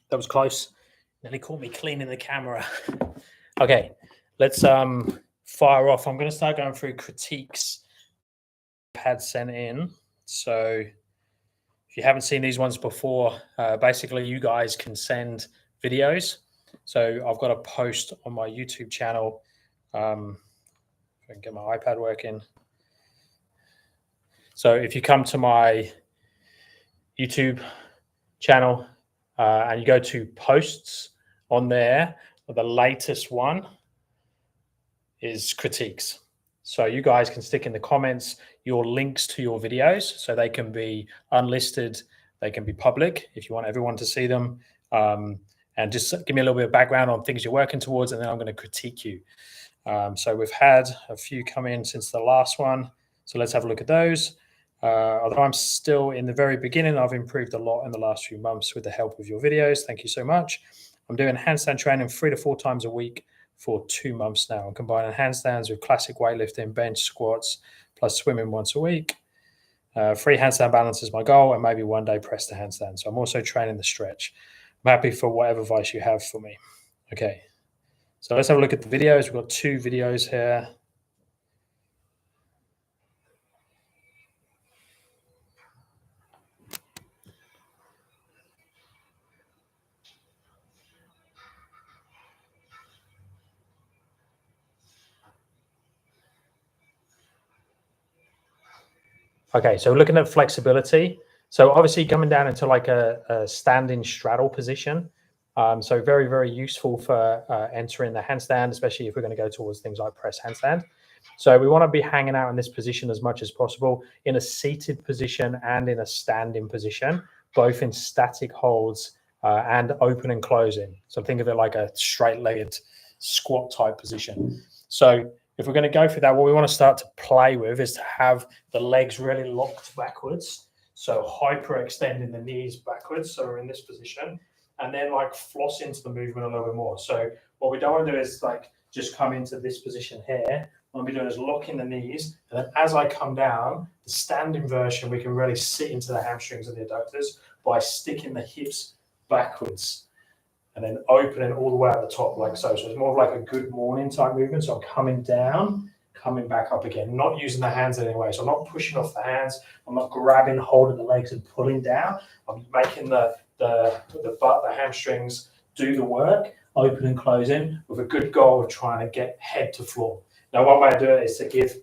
That was close. Nearly caught me cleaning the camera. Okay, let's fire off. I'm going to start going through critiques had sent in. So if you haven't seen these ones before, basically you guys can send videos. So I've got a post on my YouTube channel. If I can get my iPad working. So if you come to my YouTube channel and you go to posts on there, the latest one is critiques. So you guys can stick in the comments your links to your videos, so they can be unlisted, they can be public if you want everyone to see them, and just give me a little bit of background on things you're working towards, and then I'm going to critique you. So we've had a few come in since the last one, so let's have a look at those. Although I'm still in the very beginning, I've improved a lot in the last few months with the help of your videos. Thank you so much. I'm doing handstand training 3 to 4 times a week for 2 months now. I'm combining handstands with classic weightlifting, bench, squats, plus swimming once a week. Free handstand balance is my goal, and maybe one day press to handstand. So I'm also training the stretch. I'm happy for whatever advice you have for me. Okay, so let's have a look at the videos. We've got 2 videos here. Okay, so looking at flexibility. So obviously coming down into like a standing straddle position. So very, very useful for entering the handstand, especially if we're going to go towards things like press handstand. So we want to be hanging out in this position as much as possible, in a seated position and in a standing position, both in static holds and open and closing. So think of it like a straight-legged squat type position. So if we're going to go through that, what we want to start to play with is to have the legs really locked backwards. So hyperextending the knees backwards. So we're in this position, and then like floss into the movement a little bit more. So what we don't want to do is like just come into this position here. What we're doing is locking the knees. And then as I come down, the standing version, we can really sit into the hamstrings and the adductors by sticking the hips backwards and then opening all the way at the top like so. So it's more of like a good morning type movement. So I'm coming down, coming back up again, not using the hands in any way. So I'm not pushing off the hands. I'm not grabbing hold of the legs and pulling down. I'm making the butt, the hamstrings do the work, open and closing, with a good goal of trying to get head to floor. Now, one way to do it is to give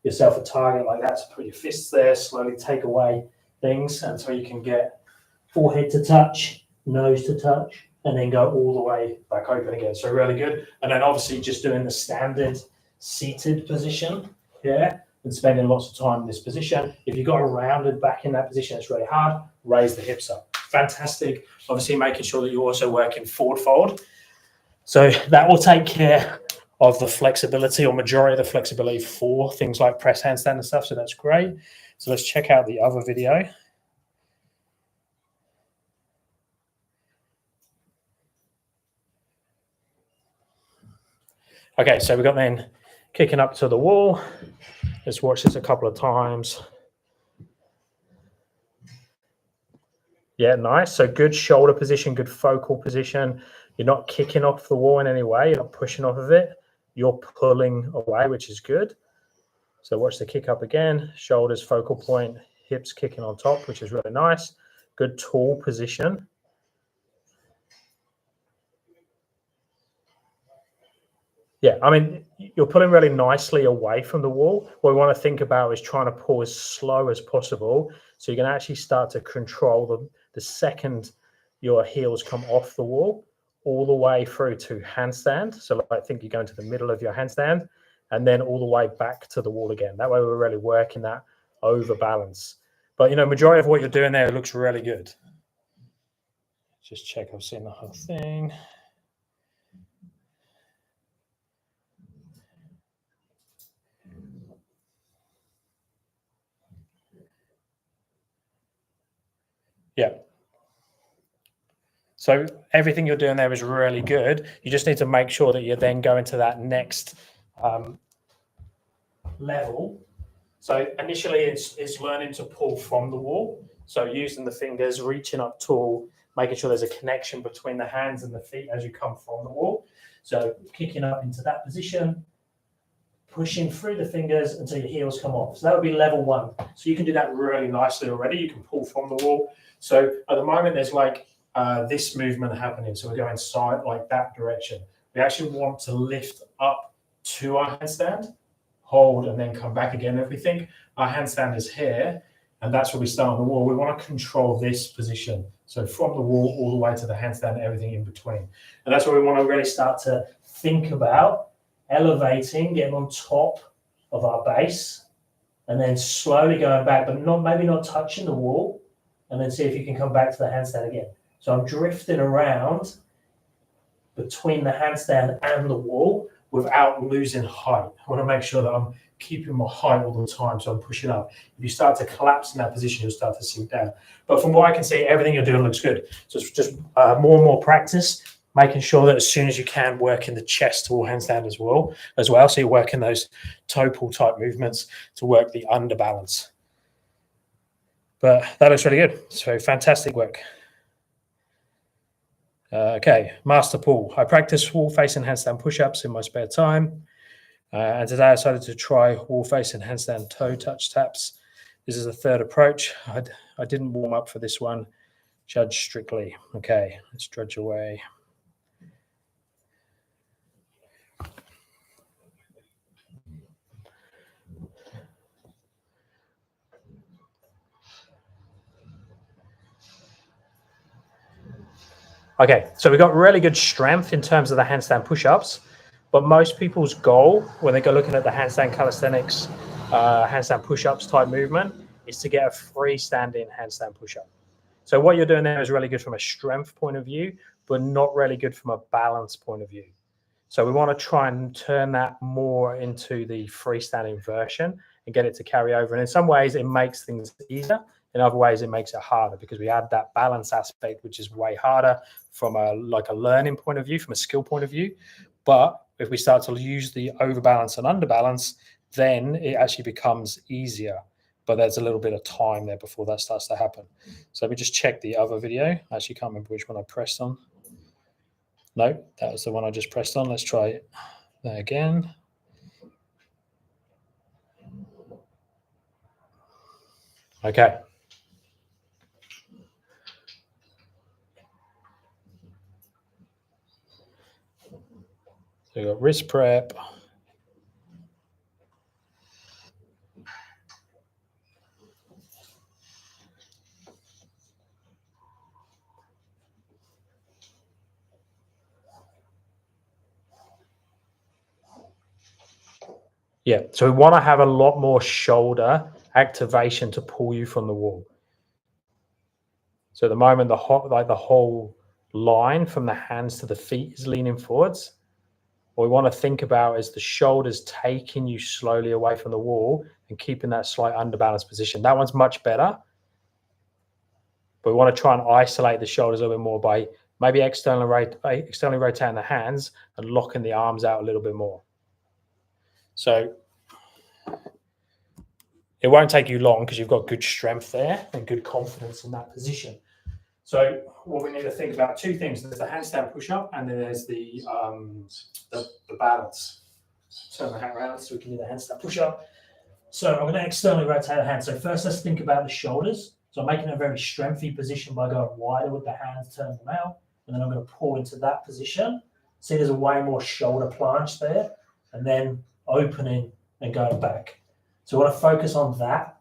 yourself a target like that. So put your fists there, slowly take away things until you can get forehead to touch, nose to touch, and then go all the way back open again. So really good. And then obviously just doing the standard seated position here and spending lots of time in this position. If you've got a rounded back in that position, it's really hard. Raise the hips up. Fantastic. Obviously making sure that you're also working forward fold. So that will take care of the flexibility, or majority of the flexibility, for things like press handstand and stuff. So that's great. So let's check out the other video. Okay, so we've got then kicking up to the wall. Let's watch this a couple of times. Yeah, nice. So good shoulder position, good focal position. You're not kicking off the wall in any way. You're not pushing off of it. You're pulling away, which is good. So watch the kick up again. Shoulders, focal point, hips kicking on top, which is really nice. Good tall position. Yeah, I mean, you're pulling really nicely away from the wall. What we want to think about is trying to pull as slow as possible, so you can actually start to control the second your heels come off the wall, all the way through to handstand. So I think you go into the middle of your handstand and then all the way back to the wall again. That way we're really working that over balance. But, you know, majority of what you're doing there looks really good. Just check I've seen the whole thing. Yeah. So everything you're doing there is really good. You just need to make sure that you're then going to that next level. So initially it's learning to pull from the wall. So using the fingers, reaching up tall, making sure there's a connection between the hands and the feet as you come from the wall. So kicking up into that position, pushing through the fingers until your heels come off. So that would be level 1. So you can do that really nicely already. You can pull from the wall. So at the moment, there's like this movement happening. So we're going side like that direction. We actually want to lift up to our handstand, hold, and then come back again. If we think our handstand is here, and that's where we start on the wall, we want to control this position. So from the wall all the way to the handstand, everything in between. And that's where we want to really start to think about elevating, getting on top of our base, and then slowly going back, but maybe not touching the wall, and then see if you can come back to the handstand again. So I'm drifting around between the handstand and the wall without losing height. I want to make sure that I'm keeping my height all the time, so I'm pushing up. If you start to collapse in that position, you'll start to sink down. But from what I can see, everything you're doing looks good. So it's just more and more practice, making sure that as soon as you can, work in the chest to wall handstand as well. So you're working those toe pull type movements to work the under balance. But that looks really good. So fantastic work. Okay, master pull. I practice wall facing handstand push-ups in my spare time. And today I decided to try wall facing handstand toe touch taps. This is the third approach. I didn't warm up for this one. Judge strictly. Okay, let's drudge away. Okay, so we've got really good strength in terms of the handstand push-ups, but most people's goal when they go looking at the handstand calisthenics, handstand push-ups type movement is to get a freestanding handstand push-up. So what you're doing there is really good from a strength point of view, but not really good from a balance point of view. So we want to try and turn that more into the freestanding version and get it to carry over. And in some ways, it makes things easier. In other ways, it makes it harder because we add that balance aspect, which is way harder from a learning point of view, from a skill point of view. But if we start to use the overbalance and underbalance, then it actually becomes easier. But there's a little bit of time there before that starts to happen. So let me just check the other video. I actually can't remember which one I pressed on. No, that was the one I just pressed on. Let's try that again. Okay. So we've got wrist prep. Yeah, so we want to have a lot more shoulder activation to pull you from the wall. So at the moment, the whole line from the hands to the feet is leaning forwards. What we want to think about is the shoulders taking you slowly away from the wall and keeping that slight underbalanced position. That one's much better. But we want to try and isolate the shoulders a little bit more by maybe externally rotating the hands and locking the arms out a little bit more. So it won't take you long because you've got good strength there and good confidence in that position. So what we need to think about, two things. There's the handstand push-up and then there's the balance. Turn the hand around so we can do the handstand push-up. So I'm going to externally rotate the hand. So first let's think about the shoulders. So I'm making a very strengthy position by going wider with the hands, turning them out. And then I'm going to pull into that position. See, there's a way more shoulder planche there. And then opening and going back. So I want to focus on that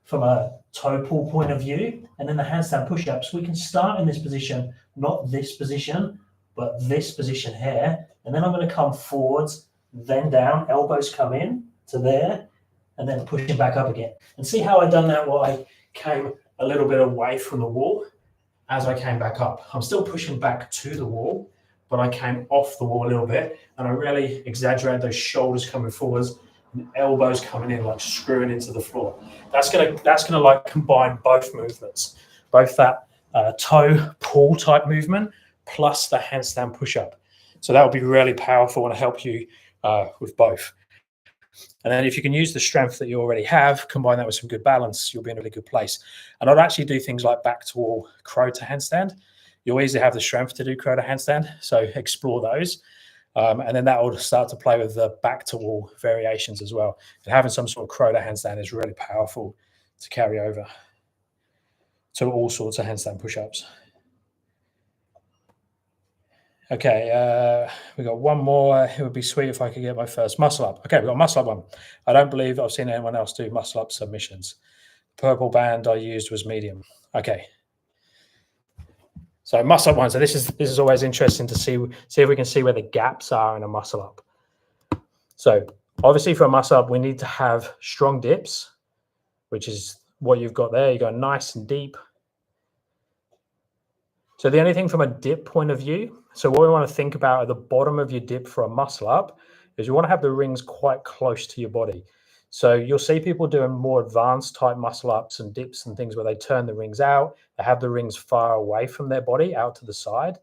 from a toe pull point of view. And then the handstand push-ups, we can start in this position, not this position, but this position here. And then I'm going to come forwards, then down, elbows come in to there, and then pushing back up again. And see how I done that while I came a little bit away from the wall as I came back up. I'm still pushing back to the wall, but I came off the wall a little bit and I really exaggerated those shoulders coming forwards and elbows coming in, like screwing into the floor. That's gonna like combine both movements, both that toe pull type movement plus the handstand push up. So that will be really powerful and help you with both. And then if you can use the strength that you already have, combine that with some good balance, you'll be in a really good place. And I'd actually do things like back to wall, crow to handstand. You'll easily have the strength to do crow to handstand, so explore those. And then that will start to play with the back to wall variations as well. And having some sort of crow to handstand is really powerful to carry over to all sorts of handstand push-ups. Okay, we got one more. It would be sweet if I could get my first muscle up. Okay, we got muscle up one. I don't believe I've seen anyone else do muscle up submissions. Purple band I used was medium. Okay. So muscle up one. So this is always interesting to see if we can see where the gaps are in a muscle up. So obviously for a muscle up, we need to have strong dips, which is what you've got there. You go nice and deep. So the only thing from a dip point of view, so what we want to think about at the bottom of your dip for a muscle up is you want to have the rings quite close to your body. So you'll see people doing more advanced type muscle ups and dips and things where they turn the rings out, they have the rings far away from their body out to the side.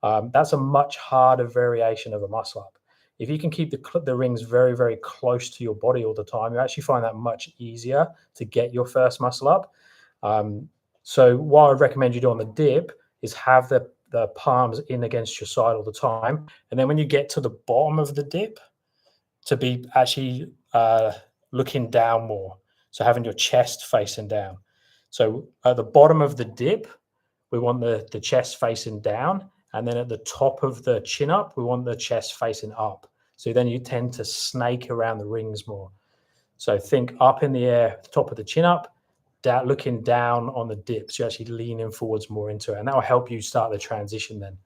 That's a much harder variation of a muscle up. If you can keep the rings very, very close to your body all the time, you actually find that much easier to get your first muscle up. So what I'd recommend you do on the dip is have the palms in against your side all the time. And then when you get to the bottom of the dip, to be actually looking down more. So having your chest facing down. So at the bottom of the dip, we want the chest facing down. And then at the top of the chin up, we want the chest facing up. So then you tend to snake around the rings more. So think up in the air, top of the chin up, looking down on the dips, you're actually leaning forwards more into it, and that will help you start the transition then.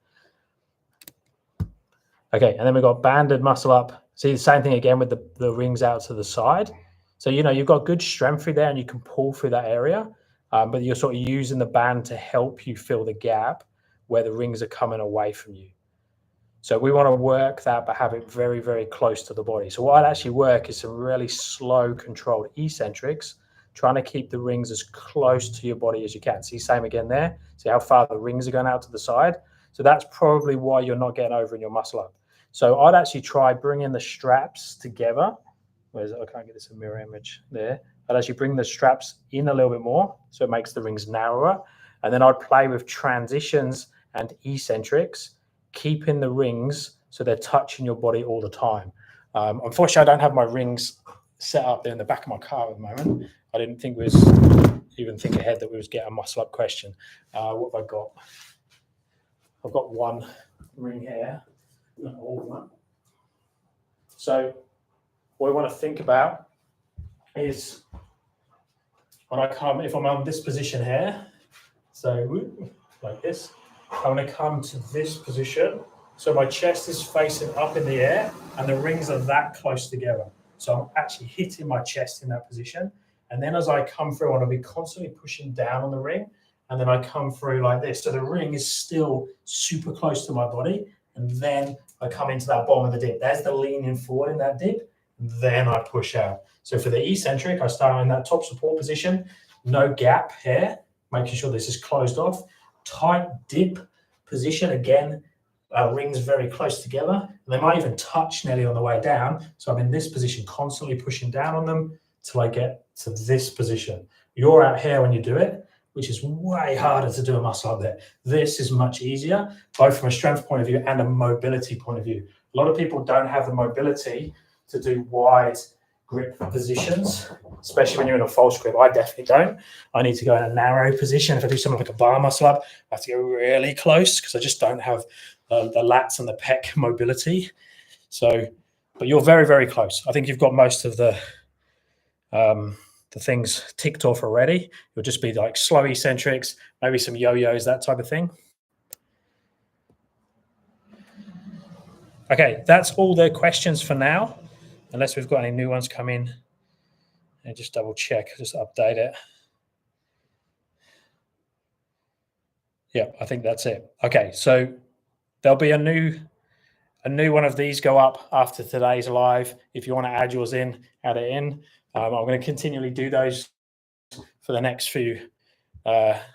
Okay, and then we've got banded muscle up. See the same thing again with the rings out to the side. So you've got good strength through there and you can pull through that area, but you're sort of using the band to help you fill the gap where the rings are coming away from you. So we want to work that but have it very, very close to the body. So what I'd actually work is some really slow controlled eccentrics, trying to keep the rings as close to your body as you can. See, same again there. See how far the rings are going out to the side? So that's probably why you're not getting over in your muscle up. So I'd actually try bringing the straps together. Where is it? I can't get this a mirror image there. I'd actually bring the straps in a little bit more so it makes the rings narrower. And then I'd play with transitions and eccentrics, keeping the rings so they're touching your body all the time. Unfortunately, I don't have my rings set up there in the back of my car at the moment. I didn't think even think ahead that we was getting a muscle up question. What have I got? I've got one ring here, an old one. So what we want to think about is when I come, if I'm on this position here, so like this, I'm going to come to this position. So my chest is facing up in the air and the rings are that close together. So I'm actually hitting my chest in that position. And then as I come through, I want to be constantly pushing down on the ring. And then I come through like this. So the ring is still super close to my body. And then I come into that bottom of the dip. There's the leaning forward in that dip. Then I push out. So for the eccentric, I start in that top support position. No gap here, making sure this is closed off. Tight dip position again. Rings very close together. And they might even touch nearly on the way down. So I'm in this position, constantly pushing down on them till I get to this position. You're out here when you do it, which is way harder to do a muscle up there. This is much easier, both from a strength point of view and a mobility point of view. A lot of people don't have the mobility to do wide grip positions, especially when you're in a false grip. I definitely don't. I need to go in a narrow position. If I do something like a bar muscle up, I have to go really close because I just don't have the lats and the pec mobility. So, but you're very, very close. I think you've got most of the things ticked off already. You'll just be like slow eccentrics, maybe some yo-yos, that type of thing. Okay, that's all the questions for now, unless we've got any new ones come in. And just double check, just update it. Yeah, I think that's it. Okay, so there'll be a new one of these go up after today's live. If you want to add yours in, add it in. I'm going to continually do those for the next few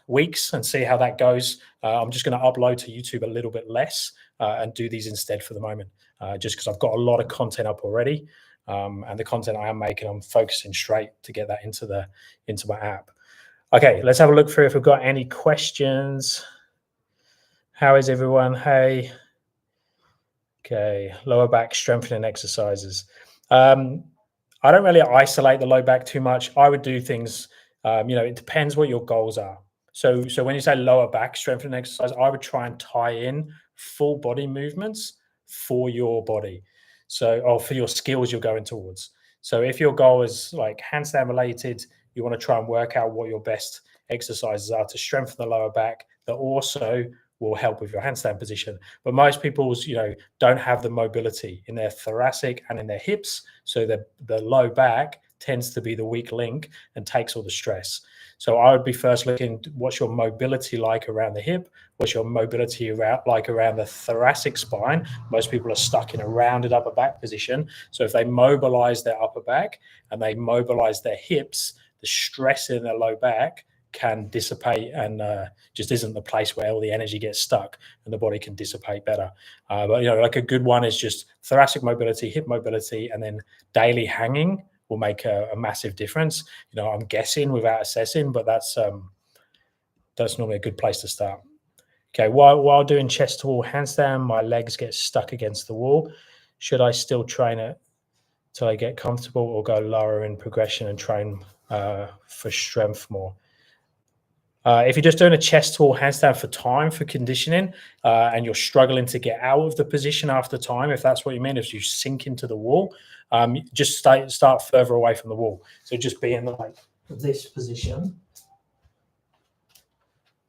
weeks and see how that goes. I'm just going to upload to YouTube a little bit less and do these instead for the moment, just because I've got a lot of content up already. And the content I am making, I'm focusing straight to get that into my app. Okay, let's have a look through if we've got any questions. How is everyone? Hey. Okay, lower back strengthening exercises. I don't really isolate the low back too much. I would do things, it depends what your goals are. So when you say lower back strengthening exercise, I would try and tie in full body movements for your body. Or for your skills you're going towards. So if your goal is like handstand related, you want to try and work out what your best exercises are to strengthen the lower back that also will help with your handstand position. But most people, don't have the mobility in their thoracic and in their hips. So the low back tends to be the weak link and takes all the stress. So I would be first looking, what's your mobility like around the hip? What's your mobility like around the thoracic spine? Most people are stuck in a rounded upper back position. So if they mobilize their upper back and they mobilize their hips, the stress in their low back can dissipate and just isn't the place where all the energy gets stuck and the body can dissipate better. But like a good one is just thoracic mobility, hip mobility, and then daily hanging will make a massive difference. I'm guessing without assessing, but that's normally a good place to start. Okay, while doing chest to wall handstand, my legs get stuck against the wall. Should I still train it till I get comfortable, or go lower in progression and train for strength more? If you're just doing a chest to wall handstand for time, for conditioning, and you're struggling to get out of the position after time, if that's what you mean, if you sink into the wall, just start further away from the wall. So just be in like this position.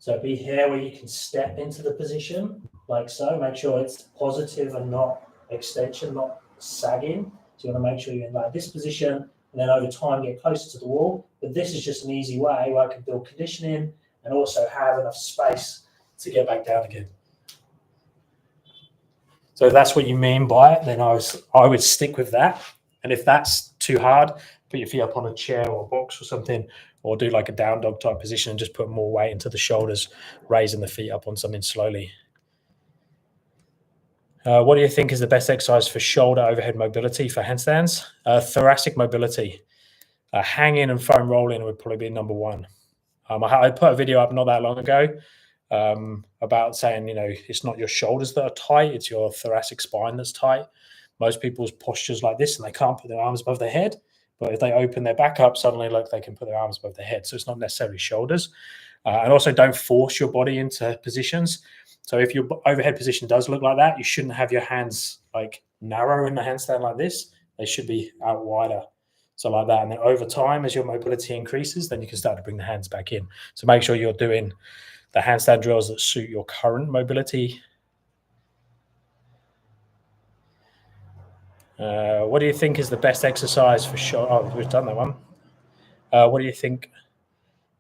So be here where you can step into the position, like so. Make sure it's positive and not extension, not sagging. So you want to make sure you're in like this position, and then over time get closer to the wall. But this is just an easy way where I can build conditioning and also have enough space to get back down again. So if that's what you mean by it, then I would stick with that. And if that's too hard, put your feet up on a chair or a box or something, or do like a down dog type position and just put more weight into the shoulders, raising the feet up on something slowly. What do you think is the best exercise for shoulder overhead mobility for handstands? Thoracic mobility. Hanging and foam rolling would probably be number one. I put a video up not that long ago about saying, it's not your shoulders that are tight, it's your thoracic spine that's tight. Most people's posture's like this and they can't put their arms above their head. But if they open their back up, suddenly look, they can put their arms above their head. So it's not necessarily shoulders. And also don't force your body into positions. So if your overhead position does look like that, you shouldn't have your hands like narrow in the handstand like this. They should be out wider. So like that. And then over time, as your mobility increases, then you can start to bring the hands back in. So make sure you're doing the handstand drills that suit your current mobility. What do you think is the best exercise for shoulder? Oh, we've done that one. What do you think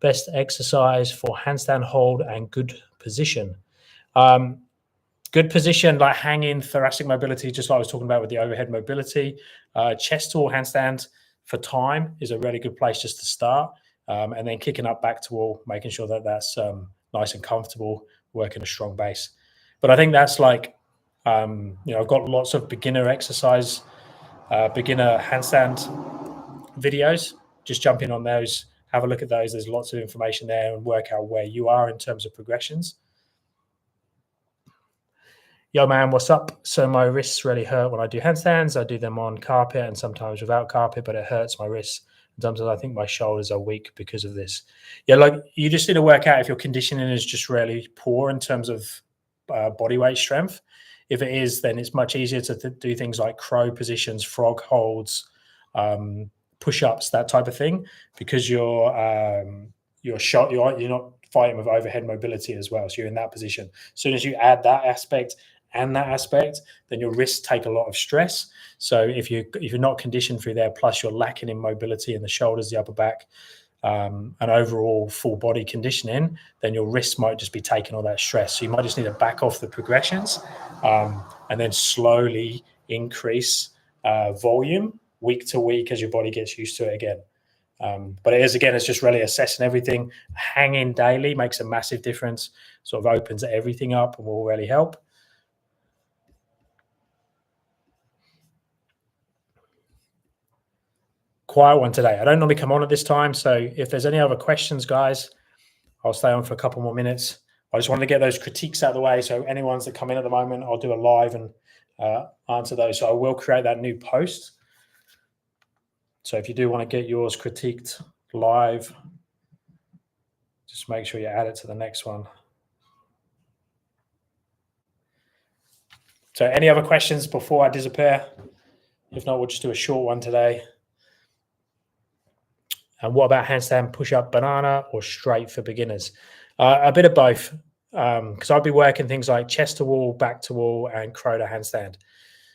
best exercise for handstand hold and good position? Good position, like hanging, thoracic mobility, just like I was talking about with the overhead mobility. Chest to wall handstand for time is a really good place just to start. And then kicking up back to wall, making sure that that's nice and comfortable, working a strong base. But I think that's like, I've got lots of beginner exercise, beginner handstand videos. Just jump in on those, have a look at those. There's lots of information there and work out where you are in terms of progressions. Yo, man, what's up? So my wrists really hurt when I do handstands. I do them on carpet and sometimes without carpet, but it hurts my wrists. Sometimes I think my shoulders are weak because of this. Yeah, like you just need to work out if your conditioning is just really poor in terms of body weight strength. If it is, then it's much easier to do things like crow positions, frog holds, push-ups, that type of thing, because you're not fighting with overhead mobility as well. So you're in that position. As soon as you add that aspect and that aspect, then your wrists take a lot of stress. So if you're not conditioned through there, plus you're lacking in mobility in the shoulders, the upper back, and overall full body conditioning, then your wrists might just be taking all that stress. So you might just need to back off the progressions and then slowly increase volume week to week as your body gets used to it again. But it's just really assessing everything. Hanging daily makes a massive difference, sort of opens everything up and will really help. quiet one today. I don't normally come on at this time, so if there's any other questions, guys, I'll stay on for a couple more minutes. I just wanted to get those critiques out of the way. So anyone's that come in at the moment, I'll do a live and answer those. So I will create that new post. So if you do want to get yours critiqued live, just make sure you add it to the next one. So any other questions before I disappear? If not, we'll just do a short one today. And what about handstand push-up banana or straight for beginners? A bit of both, because I'll be working things like chest to wall, back to wall, and crow to handstand.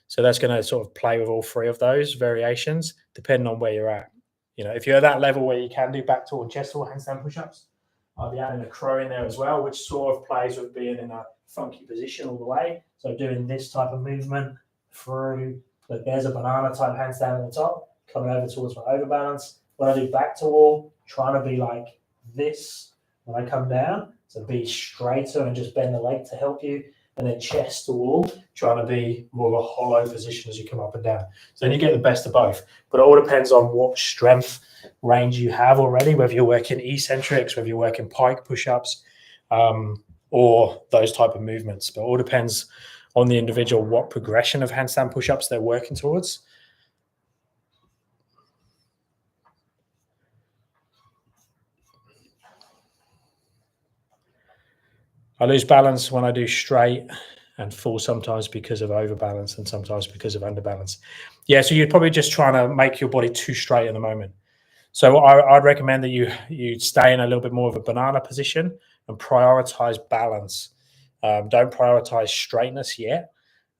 So that's going to sort of play with all three of those variations, depending on where you're at. You know, if you're at that level where you can do back to wall and chest to wall handstand push-ups, I'll be adding a crow in there as well, which sort of plays with being in a funky position all the way. So doing this type of movement through, but there's a banana type handstand at the top, coming over towards my overbalance. When I do back to wall, trying to be like this when I come down, so be straighter and just bend the leg to help you. And then chest to wall, trying to be more of a hollow position as you come up and down. So then you get the best of both. But it all depends on what strength range you have already, whether you're working eccentrics, whether you're working pike push-ups, or those type of movements. But it all depends on the individual, what progression of handstand push-ups they're working towards. I lose balance when I do straight and fall sometimes because of overbalance and sometimes because of underbalance. Yeah, so you're probably just trying to make your body too straight at the moment. So I'd recommend that you stay in a little bit more of a banana position and prioritize balance. Don't prioritize straightness yet,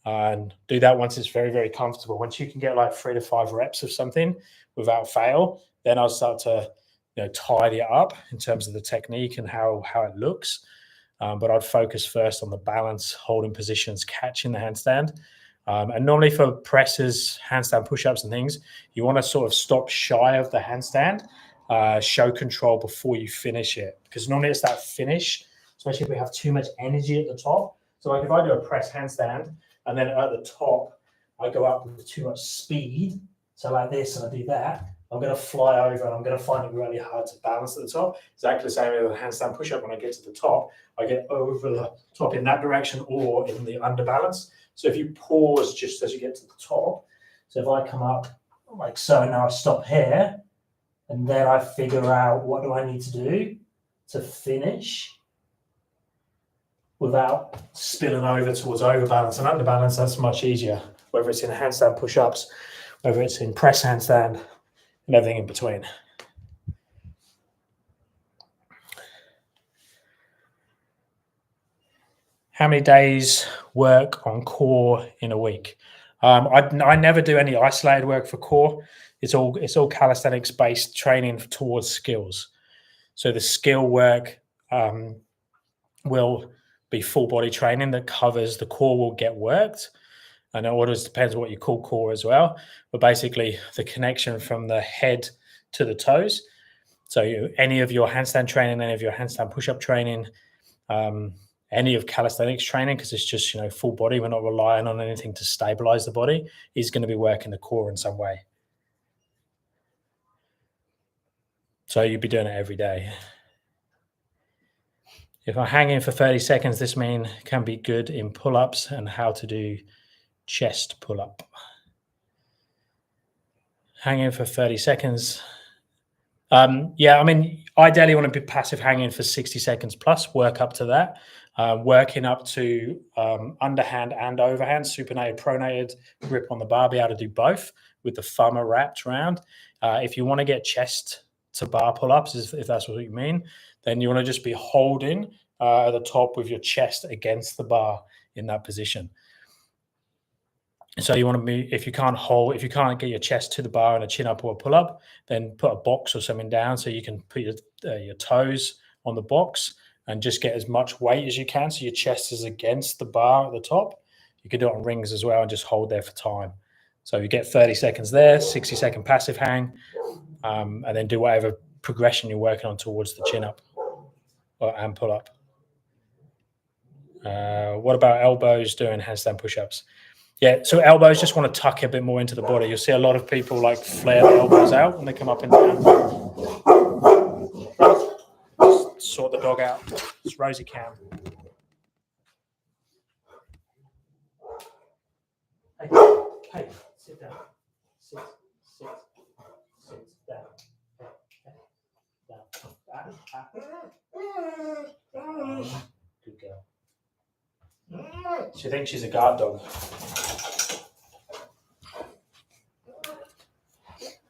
and do that once it's very, very comfortable. Once you can get like 3 to 5 reps of something without fail, then I'll start to tidy it up in terms of the technique and how it looks. But I'd focus first on the balance, holding positions, catching the handstand. And normally for presses, handstand push-ups and things, you want to sort of stop shy of the handstand, show control before you finish it. Because normally it's that finish, especially if we have too much energy at the top. So like if I do a press handstand and then at the top, I go up with too much speed. So like this, and I do that, I'm going to fly over and I'm going to find it really hard to balance at the top. Exactly the same with a handstand push-up. When I get to the top, I get over the top in that direction or in the underbalance. So if you pause just as you get to the top, so if I come up like so, now I stop here, and then I figure out what do I need to do to finish without spilling over towards overbalance and underbalance. That's much easier, whether it's in handstand push-ups, whether it's in press handstand, and everything in between. How many days work on core in a week? I never do any isolated work for core. It's all calisthenics based training towards skills. So the skill work will be full body training that covers the core will get worked. And it always depends on what you call core as well. But basically the connection from the head to the toes. So any of your handstand training, any of your handstand push-up training, any of calisthenics training, because it's just full body, we're not relying on anything to stabilize the body, is going to be working the core in some way. So you'd be doing it every day. If I hang in for 30 seconds, this can be good in pull-ups, and how to do chest pull-up. Hang in for 30 seconds. Yeah, I mean, ideally you want to be passive hanging for 60 seconds plus, work up to that. Working up to underhand and overhand, supinated, pronated, grip on the bar, be able to do both with the thumb wrapped around. If you want to get chest to bar pull-ups, if that's what you mean, then you want to just be holding at the top with your chest against the bar in that position. So you want to be, if you can't get your chest to the bar in a chin up or a pull up, then put a box or something down so you can put your toes on the box and just get as much weight as you can. So your chest is against the bar at the top. You can do it on rings as well and just hold there for time. So you get 30 seconds there, 60-second passive hang, and then do whatever progression you're working on towards the chin up and pull up. What about elbows doing handstand push-ups? Yeah, so elbows just want to tuck a bit more into the body. You'll see a lot of people like flare the elbows out when they come up and down. Sort the dog out. It's Rosie Cam. Hey, sit down. Sit down. Good girl. She thinks she's a guard dog.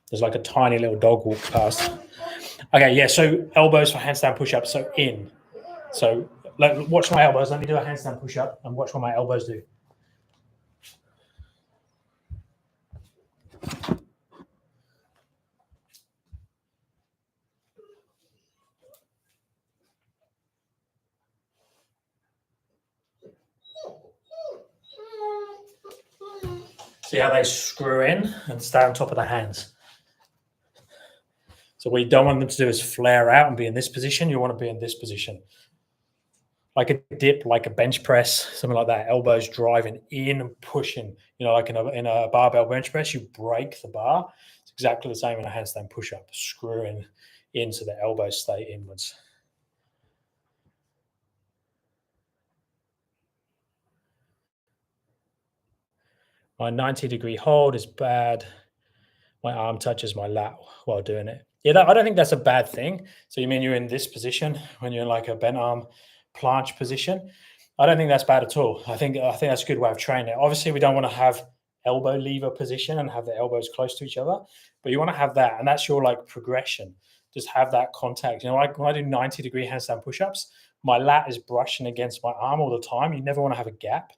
There's like a tiny little dog walk past. Okay, yeah, so elbows for handstand push-ups. So in. So watch my elbows. Let me do a handstand push-up and watch what my elbows do. See how they screw in and stay on top of the hands. So what you don't want them to do is flare out and be in this position. You want to be in this position. Like a dip, like a bench press, something like that. Elbows driving in and pushing. You know, like in a barbell bench press, you break the bar. It's exactly the same in a handstand push-up. Screwing in so the elbows stay inwards. My 90-degree hold is bad. My arm touches my lat while doing it. Yeah, I don't think that's a bad thing. So you mean you're in this position when you're in like a bent arm planche position? I don't think that's bad at all. I think that's a good way of training it. Obviously, we don't want to have elbow lever position and have the elbows close to each other, but you want to have that, and that's your like progression. Just have that contact. You know, like when I do 90-degree handstand push-ups, my lat is brushing against my arm all the time. You never want to have a gap.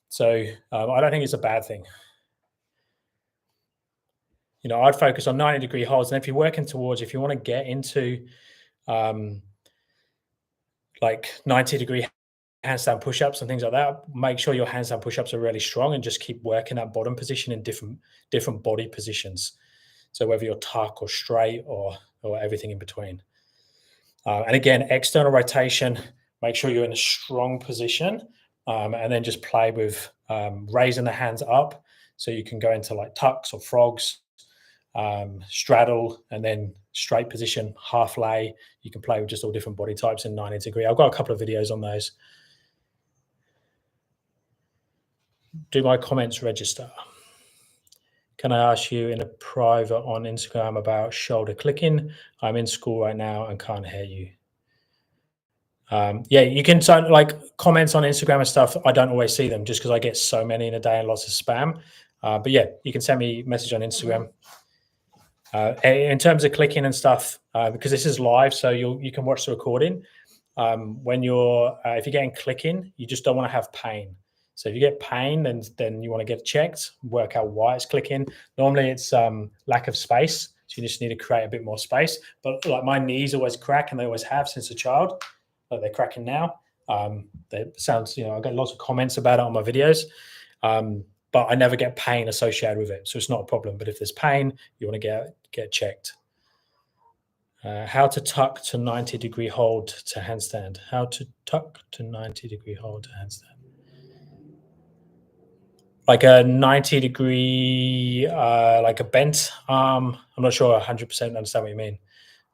So I don't think it's a bad thing. You know, I'd focus on 90-degree holds. And if you're working towards, if you want to get into like 90-degree handstand push-ups and things like that, make sure your handstand push-ups are really strong and just keep working that bottom position in different body positions. So whether you're tuck or straight or everything in between. And again, external rotation, make sure you're in a strong position and then just play with raising the hands up so you can go into like tucks or frogs. Straddle and then straight position, half lay. You can play with just all different body types in 90-degree. I've got a couple of videos on those. Do my comments register? Can I ask you in a private on Instagram about shoulder clicking? I'm in school right now and can't hear you. Yeah, you can send like comments on Instagram and stuff. I don't always see them just because I get so many in a day and lots of spam. But yeah, you can send me a message on Instagram. In terms of clicking and stuff, because this is live, so you can watch the recording. When you're if you're getting clicking, you just don't want to have pain. So if you get pain, then you want to get it checked, work out why it's clicking. Normally it's lack of space, so you just need to create a bit more space. But like my knees always crack, and they always have since a child. Like they're cracking now. That sounds, I get lots of comments about it on my videos. But I never get pain associated with it, so it's not a problem. But if there's pain, you want to get checked. How to tuck to 90-degree hold to handstand. How to tuck to 90-degree hold to handstand. Like a 90-degree, like a bent arm. I'm not sure 100% understand what you mean.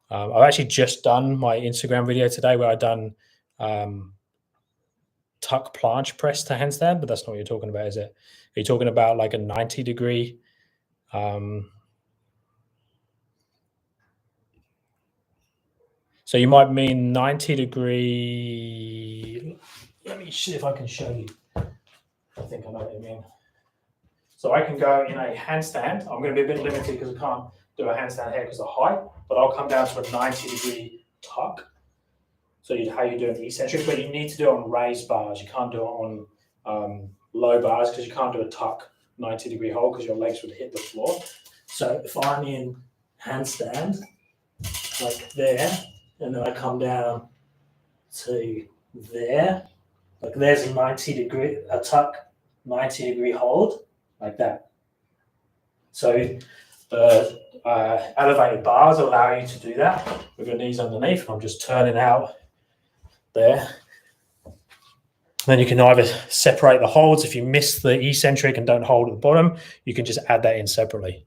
I've actually just done my Instagram video today where I've done tuck planche press to handstand, but that's not what you're talking about, is it? Are you talking about like a 90-degree? So you might mean 90-degree. Let me see if I can show you. I think I know what you mean. So I can go in a handstand. I'm going to be a bit limited because I can't do a handstand here because of height, but I'll come down to a 90-degree tuck. So how you do an eccentric, but you need to do it on raised bars. You can't do it on low bars because you can't do a tuck 90-degree hold because your legs would hit the floor. So if I'm in handstand, like there, and then I come down to there, like there's a 90-degree, a tuck 90-degree hold, like that. So the elevated bars allow you to do that with your knees underneath. I'm just turning out there. Then you can either separate the holds. If you miss the eccentric and don't hold at the bottom, you can just add that in separately.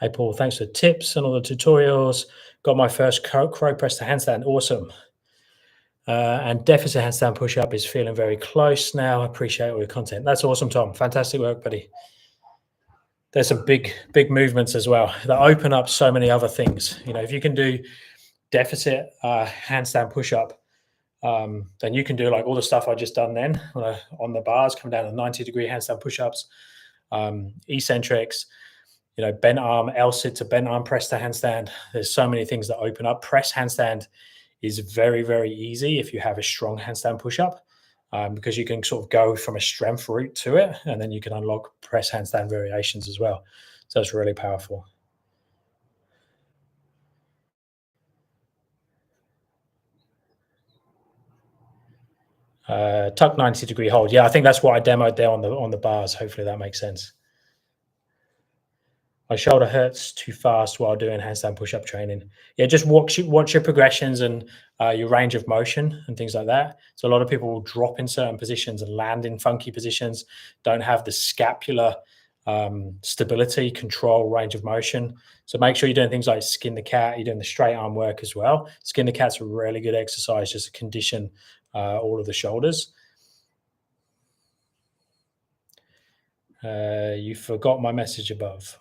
Hey, Paul, thanks for the tips and all the tutorials. Got my first crow press to handstand. Awesome. And deficit handstand push up is feeling very close now. I appreciate all your content. That's awesome, Tom. Fantastic work, buddy. There's some big movements as well that open up so many other things. You know, if you can do deficit handstand push up, then you can do like all the stuff I just done then on the bars, come down to 90-degree handstand push ups, eccentrics, you know, bent arm, L-sit to bent arm press to handstand. There's so many things that open up. Press handstand is very, very easy if you have a strong handstand push up, because you can sort of go from a strength route to it, and then you can unlock press handstand variations as well. So it's really powerful. Tuck 90-degree hold. Yeah, I think that's what I demoed there on the bars. Hopefully that makes sense. My shoulder hurts too fast while doing handstand push-up training. Yeah, just watch your progressions and your range of motion and things like that. So a lot of people will drop in certain positions and land in funky positions, don't have the scapular stability, control, range of motion. So make sure you're doing things like skin the cat. You're doing the straight arm work as well. Skin the cat's a really good exercise just to condition all of the shoulders. You forgot my message above.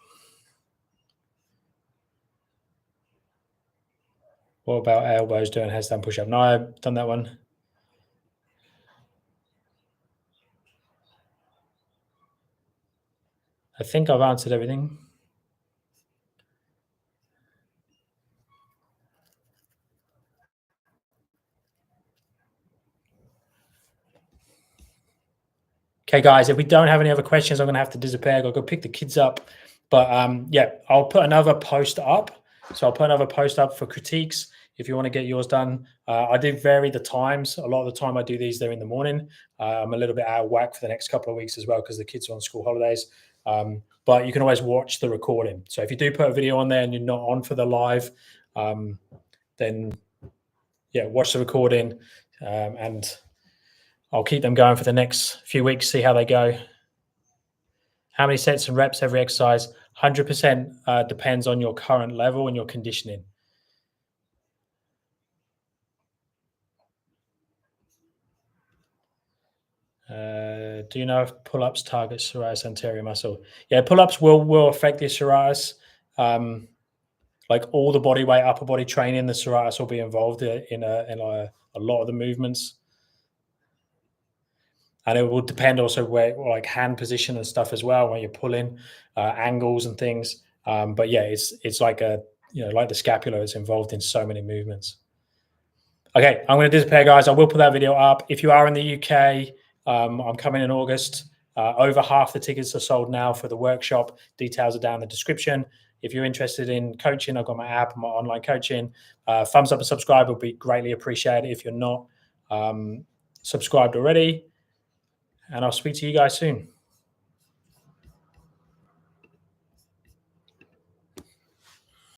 What about elbows doing handstand push-up? No, I've done that one. I think I've answered everything. Okay, guys, if we don't have any other questions, I'm going to have to disappear. I've got to go pick the kids up. But yeah, I'll put another post up. So I'll put another post up for critiques if you want to get yours done. I do vary the times. A lot of the time I do these there in the morning. I'm a little bit out of whack for the next couple of weeks as well because the kids are on school holidays. But you can always watch the recording. So if you do put a video on there and you're not on for the live, then yeah, watch the recording and I'll keep them going for the next few weeks, see how they go. How many sets and reps every exercise? 100% depends on your current level and your conditioning. Do you know if pull-ups target serratus anterior muscle? Yeah, pull-ups will affect the serratus. Like all the body weight, upper body training, the serratus will be involved in a lot of the movements. And it will depend also where, like hand position and stuff as well, when you're pulling angles and things. But yeah, it's like like the scapula is involved in so many movements. Okay, I'm going to disappear, guys. I will put that video up. If you are in the UK, I'm coming in August. Over half the tickets are sold now for the workshop. Details are down in the description. If you're interested in coaching, I've got my app, my online coaching. Thumbs up and subscribe will be greatly appreciated if you're not subscribed already. And I'll speak to you guys soon.